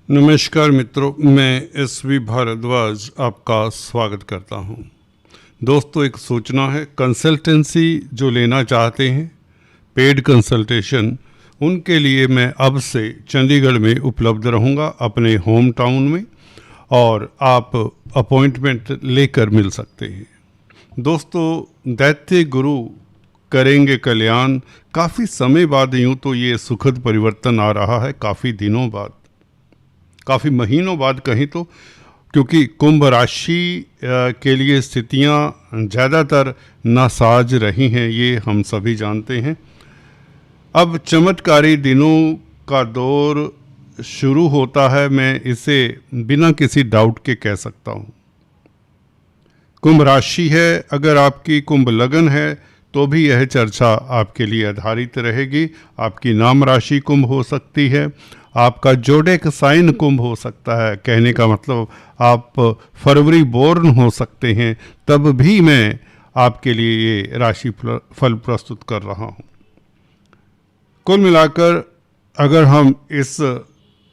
नमस्कार मित्रों, मैं एस.वी. भारद्वाज आपका स्वागत करता हूं। दोस्तों, एक सूचना है। कंसल्टेंसी जो लेना चाहते हैं, पेड कंसल्टेशन, उनके लिए मैं अब से चंडीगढ़ में उपलब्ध रहूंगा अपने होम टाउन में, और आप अपॉइंटमेंट लेकर मिल सकते हैं। दोस्तों, दैत्य गुरु करेंगे कल्याण। काफ़ी समय बाद, यूँ तो ये सुखद परिवर्तन आ रहा है, काफ़ी दिनों बाद, काफ़ी महीनों बाद कहीं तो, क्योंकि कुंभ राशि के लिए स्थितियां ज़्यादातर नासाज रही हैं, ये हम सभी जानते हैं। अब चमत्कारी दिनों का दौर शुरू होता है, मैं इसे बिना किसी डाउट के कह सकता हूँ। कुंभ राशि है, अगर आपकी कुंभ लगन है तो भी यह चर्चा आपके लिए आधारित रहेगी। आपकी नाम राशि कुंभ हो सकती है, आपका जोडेक साइन कुंभ हो सकता है। कहने का मतलब आप फरवरी बोर्न हो सकते हैं, तब भी मैं आपके लिए ये राशि फल प्रस्तुत कर रहा हूँ। कुल मिलाकर अगर हम इस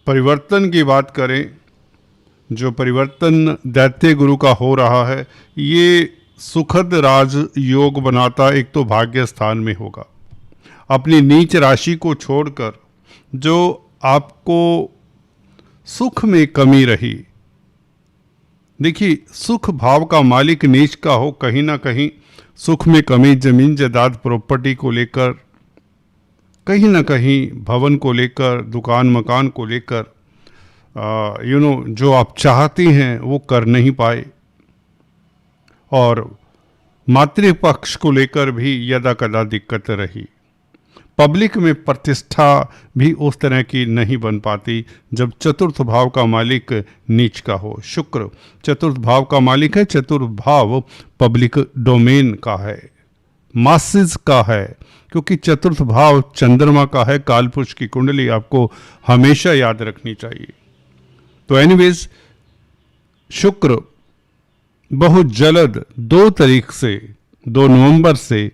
परिवर्तन की बात करें, जो परिवर्तन दैत्य गुरु का हो रहा है, ये सुखद राज योग बनाता एक तो भाग्य स्थान में होगा। अपनी नीच राशि को छोड़कर जो आपको सुख में कमी रही, देखिए, सुख भाव का मालिक नीच का हो, कहीं ना कहीं सुख में कमी, जमीन जायदाद प्रॉपर्टी को लेकर, कहीं ना कहीं भवन को लेकर, दुकान मकान को लेकर, जो आप चाहती हैं वो कर नहीं पाए, और मातृपक्ष को लेकर भी यदा कदा दिक्कत रही। पब्लिक में प्रतिष्ठा भी उस तरह की नहीं बन पाती जब चतुर्थ भाव का मालिक नीच का हो। शुक्र चतुर्थ भाव का मालिक है। चतुर्थ भाव पब्लिक डोमेन का है, मासेस का है, क्योंकि चतुर्थ भाव चंद्रमा का है। कालपुरुष की कुंडली आपको हमेशा याद रखनी चाहिए। तो एनीवेज, शुक्र बहुत जल्द 2 तारीख से, 2 नवंबर से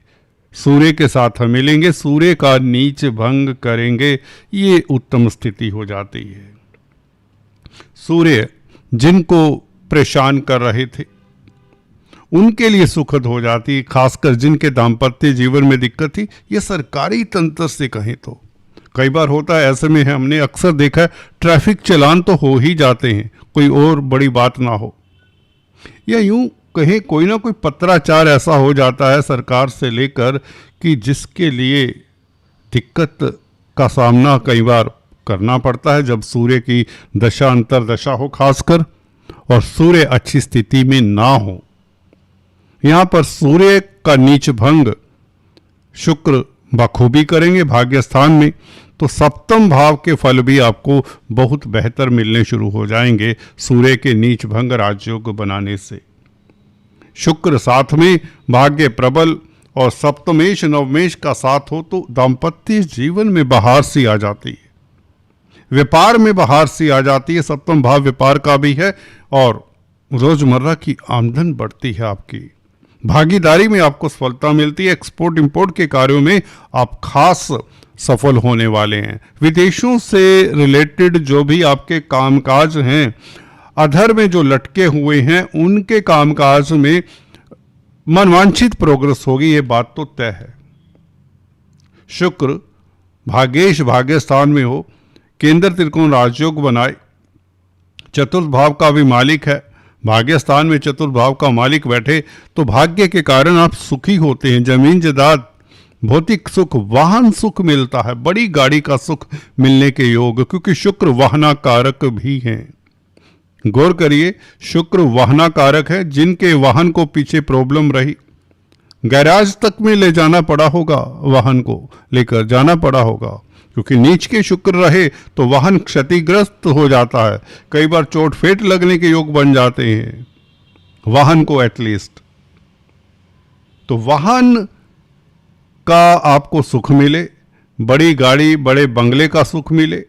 सूर्य के साथ हम मिलेंगे। सूर्य का नीच भंग करेंगे, ये उत्तम स्थिति हो जाती है। सूर्य जिनको परेशान कर रहे थे उनके लिए सुखद हो जाती, खासकर जिनके दाम्पत्य जीवन में दिक्कत थी। ये सरकारी तंत्र से कहें तो कई बार होता है, ऐसे में हमने अक्सर देखा है, ट्रैफिक चालान तो हो ही जाते हैं, कोई और बड़ी बात ना हो, या यूं कहीं कोई ना कोई पत्राचार ऐसा हो जाता है सरकार से लेकर कि जिसके लिए दिक्कत का सामना कई बार करना पड़ता है जब सूर्य की दशा अंतरदशा हो, खासकर, और सूर्य अच्छी स्थिति में ना हो। यहाँ पर सूर्य का नीच भंग शुक्र बखूबी करेंगे भाग्य स्थान में, तो सप्तम भाव के फल भी आपको बहुत बेहतर मिलने शुरू हो जाएंगे सूर्य के नीच भंग राजयोग बनाने से। शुक्र साथ में भाग्य प्रबल और सप्तमेश नवमेश का साथ हो तो दाम्पत्य जीवन में बहार सी आ जाती है, व्यापार में बहार सी आ जाती है। सप्तम भाव व्यापार का भी है, और रोजमर्रा की आमदन बढ़ती है आपकी, भागीदारी में आपको सफलता मिलती है। एक्सपोर्ट इंपोर्ट के कार्यों में आप खास सफल होने वाले हैं। विदेशों से रिलेटेड जो भी आपके कामकाज हैं, अधर में जो लटके हुए हैं, उनके कामकाज में मनवांछित प्रोग्रेस होगी, ये बात तो तय है। शुक्र भाग्येश भाग्य स्थान में हो, केंद्र त्रिकोण राजयोग बनाए, चतुर्थ भाव का भी मालिक है, भाग्य स्थान में चतुर्थ भाव का मालिक बैठे तो भाग्य के कारण आप सुखी होते हैं। जमीन जायदाद, भौतिक सुख, वाहन सुख मिलता है, बड़ी गाड़ी का सुख मिलने के योग, क्योंकि शुक्र वाहना कारक भी हैं। गौर करिए, शुक्र वाहना कारक है। जिनके वाहन को पीछे प्रॉब्लम रही, गैराज तक में ले जाना पड़ा होगा, वाहन को लेकर जाना पड़ा होगा, क्योंकि नीच के शुक्र रहे तो वाहन क्षतिग्रस्त हो जाता है। कई बार चोट फेट लगने के योग बन जाते हैं वाहन को, एटलीस्ट। तो वाहन का आपको सुख मिले, बड़ी गाड़ी बड़े बंगले का सुख मिले,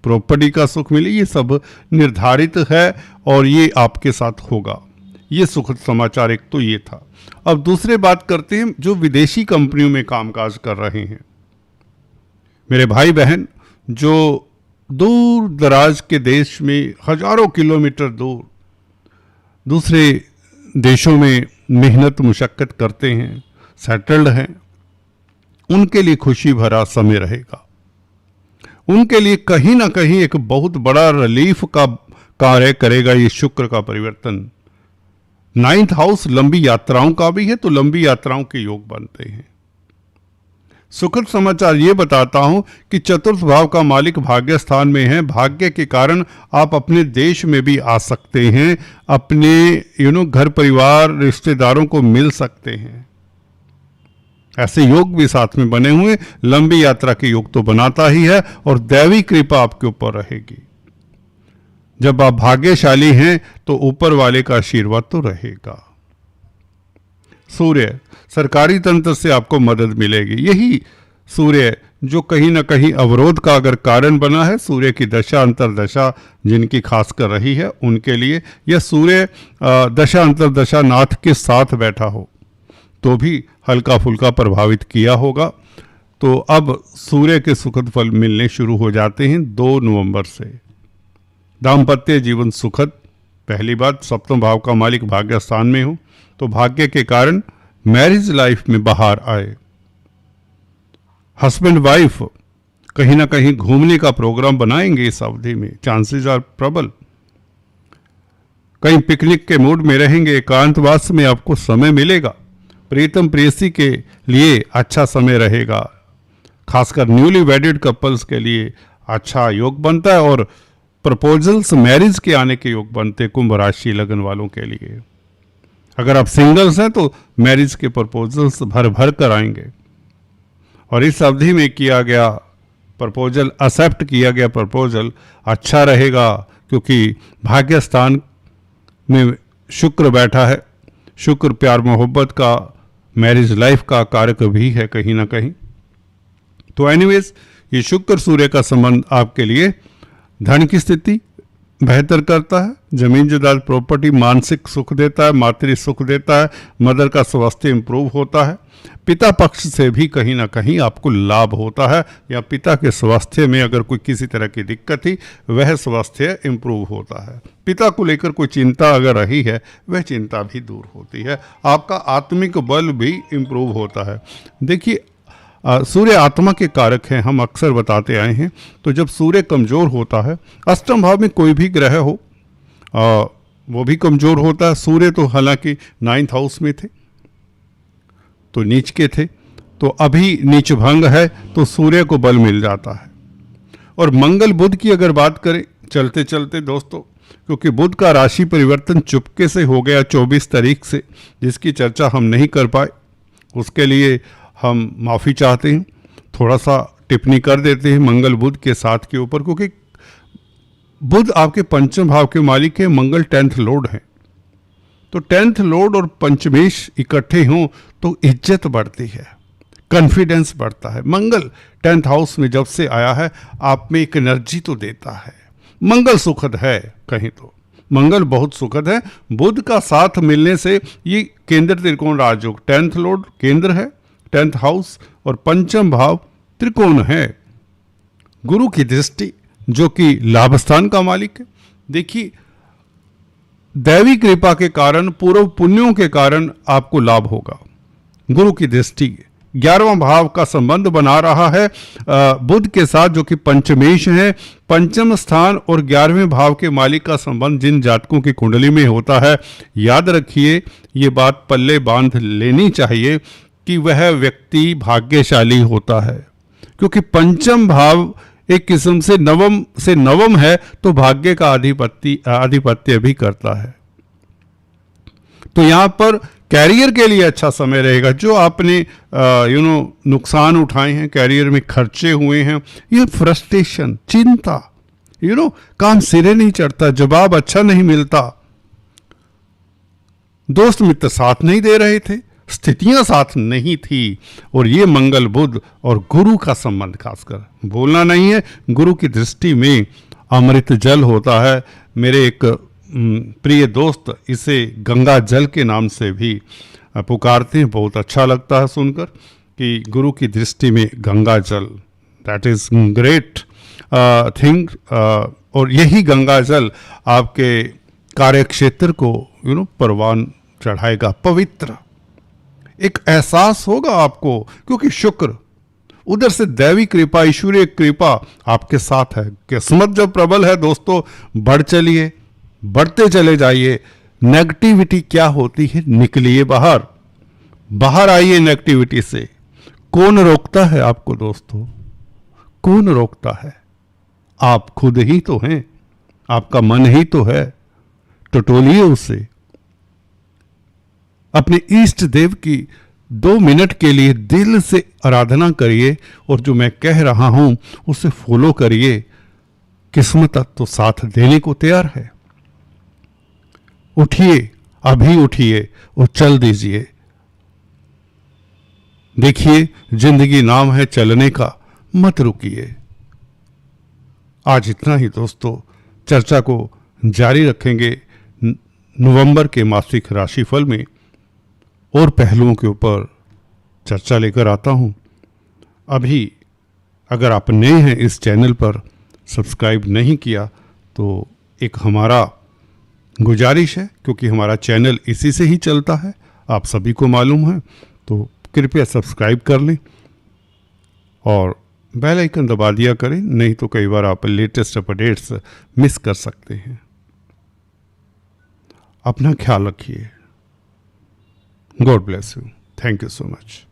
प्रॉपर्टी का सुख मिले, ये सब निर्धारित है और ये आपके साथ होगा। ये सुखद समाचार एक तो ये था। अब दूसरे बात करते हैं जो विदेशी कंपनियों में कामकाज कर रहे हैं। मेरे भाई बहन जो दूर दराज के देश में हजारों किलोमीटर दूर दूसरे देशों में मेहनत मुशक्कत करते हैं, सेटल्ड हैं, उनके लिए खुशी भरा समय रहेगा। उनके लिए कहीं ना कहीं एक बहुत बड़ा रिलीफ का कार्य करेगा ये शुक्र का परिवर्तन। 9th हाउस लंबी यात्राओं का भी है, तो लंबी यात्राओं के योग बनते हैं। सुखद समाचार ये बताता हूं कि चतुर्थ भाव का मालिक भाग्य स्थान में है। भाग्य के कारण आप अपने देश में भी आ सकते हैं, अपने घर परिवार रिश्तेदारों को मिल सकते हैं। ऐसे योग भी साथ में बने हुए। लंबी यात्रा के योग तो बनाता ही है और दैवी कृपा आपके ऊपर रहेगी। जब आप भाग्यशाली हैं तो ऊपर वाले का आशीर्वाद तो रहेगा। सूर्य, सरकारी तंत्र से आपको मदद मिलेगी। यही सूर्य जो कहीं ना कहीं अवरोध का अगर कारण बना है, सूर्य की दशा अंतरदशा जिनकी खास कर रही है उनके लिए, यह सूर्य दशा अंतरदशा नाथ के साथ बैठा हो तो भी हल्का फुल्का प्रभावित किया होगा। तो अब सूर्य के सुखद फल मिलने शुरू हो जाते हैं 2 नवंबर से। दाम्पत्य जीवन सुखद। पहली बात, सप्तम भाव का मालिक भाग्य स्थान में हो तो भाग्य के कारण मैरिज लाइफ में बाहर आए। हस्बैंड वाइफ कहीं ना कहीं घूमने का प्रोग्राम बनाएंगे इस अवधि में, चांसेस आर प्रबल। कहीं पिकनिक के मूड में रहेंगे, एकांतवास में आपको समय मिलेगा। प्रीतम प्रेयसी के लिए अच्छा समय रहेगा, खासकर न्यूली वेडेड कपल्स के लिए अच्छा योग बनता है और प्रपोजल्स मैरिज के आने के योग बनते कुंभ राशि लगन वालों के लिए। अगर आप सिंगल्स हैं तो मैरिज के प्रपोजल्स भर भर कर आएंगे और इस अवधि में किया गया प्रपोजल, एक्सेप्ट किया गया प्रपोजल अच्छा रहेगा क्योंकि भाग्य स्थान में शुक्र बैठा है। शुक्र प्यार मोहब्बत का, मैरिज लाइफ का कारक भी है कहीं ना कहीं। तो एनीवेज, ये शुक्र सूर्य का संबंध आपके लिए धन की स्थिति बेहतर करता है, जमीन जायदाद प्रॉपर्टी मानसिक सुख देता है, मातृ सुख देता है, मदर का स्वास्थ्य इंप्रूव होता है, पिता पक्ष से भी कहीं ना कहीं आपको लाभ होता है या पिता के स्वास्थ्य में अगर कोई किसी तरह की दिक्कत थी वह स्वास्थ्य इंप्रूव होता है। पिता को लेकर कोई चिंता अगर रही है वह चिंता भी दूर होती है। आपका आत्मिक बल भी इंप्रूव होता है। देखिए, सूर्य आत्मा के कारक हैं, हम अक्सर बताते आए हैं। तो जब सूर्य कमज़ोर होता है, अष्टम भाव में कोई भी ग्रह हो वो भी कमज़ोर होता है। सूर्य तो हालांकि 9th हाउस में थे तो नीच के थे, तो अभी नीच भंग है तो सूर्य को बल मिल जाता है। और मंगल बुध की अगर बात करें चलते चलते दोस्तों, क्योंकि बुध का राशि परिवर्तन चुपके से हो गया 24 तारीख से, जिसकी चर्चा हम नहीं कर पाए, उसके लिए हम माफ़ी चाहते हैं। थोड़ा सा टिप्पणी कर देते हैं मंगल बुध के साथ के ऊपर, क्योंकि बुध आपके पंचम भाव के मालिक है, मंगल 10th लॉर्ड है। तो 10th लॉर्ड और पंचमेश इकट्ठे हों तो इज्जत बढ़ती है, कॉन्फिडेंस बढ़ता है। मंगल 10th हाउस में जब से आया है आप में एक एनर्जी तो देता है। मंगल सुखद है, कहीं तो मंगल बहुत सुखद है। बुध का साथ मिलने से ये केंद्र त्रिकोण राजयोग, 10th लॉर्ड केंद्र है 10th हाउस और पंचम भाव त्रिकोण है। गुरु की दृष्टि जो कि लाभ स्थान का मालिक है। देखिए, दैवी कृपा के कारण, पूर्व पुण्यों के कारण आपको लाभ होगा। गुरु की दृष्टि 11वां भाव का संबंध बना रहा है बुध के साथ, जो कि पंचमेश है। पंचम स्थान और 11वें भाव के मालिक का संबंध जिन जातकों की कुंडली में होता है, याद रखिए ये बात पल्ले बांध लेनी चाहिए कि वह व्यक्ति भाग्यशाली होता है, क्योंकि पंचम भाव एक किस्म से नवम है तो भाग्य का आधिपत्य भी करता है। तो यहां पर कैरियर के लिए अच्छा समय रहेगा। जो आपने नुकसान उठाए हैं, कैरियर में खर्चे हुए हैं, ये फ्रस्ट्रेशन, चिंता, काम सिरे नहीं चढ़ता, जवाब अच्छा नहीं मिलता, दोस्त मित्र साथ नहीं दे रहे थे, स्थितियां साथ नहीं थी, और ये मंगल बुध और गुरु का संबंध खासकर बोलना नहीं है। गुरु की दृष्टि में अमृत जल होता है। मेरे एक प्रिय दोस्त इसे गंगा जल के नाम से भी पुकारते हैं। बहुत अच्छा लगता है सुनकर कि गुरु की दृष्टि में गंगा जल, दैट इज ग्रेट। थिंग, और यही गंगा जल आपके कार्य क्षेत्र को परवान चढ़ाएगा, पवित्र एक एहसास होगा आपको, क्योंकि शुक्र उधर से दैवी कृपा, ईश्वरीय कृपा आपके साथ है। किस्मत जब प्रबल है दोस्तों, बढ़ चलिए, बढ़ते चले जाइए। नेगेटिविटी क्या होती है, निकलिए बाहर, बाहर आइए नेगेटिविटी से। कौन रोकता है आपको दोस्तों, कौन रोकता है? आप खुद ही तो हैं, आपका मन ही तो है। टटोलिए उसे, अपने इष्ट देव की 2 मिनट के लिए दिल से आराधना करिए, और जो मैं कह रहा हूं उसे फॉलो करिए। किस्मत तो साथ देने को तैयार है। उठिए, अभी उठिए और चल दीजिए। देखिए, जिंदगी नाम है चलने का, मत रुकिए। आज इतना ही दोस्तों, चर्चा को जारी रखेंगे नवंबर के मासिक राशिफल में, और पहलुओं के ऊपर चर्चा लेकर आता हूं। अभी अगर आप नए हैं इस चैनल पर, सब्सक्राइब नहीं किया, तो एक हमारा गुजारिश है, क्योंकि हमारा चैनल इसी से ही चलता है, आप सभी को मालूम है, तो कृपया सब्सक्राइब कर लें और बेल आइकन दबा दिया करें, नहीं तो कई बार आप लेटेस्ट अपडेट्स मिस कर सकते हैं। अपना ख्याल रखिए। God bless you. Thank you so much.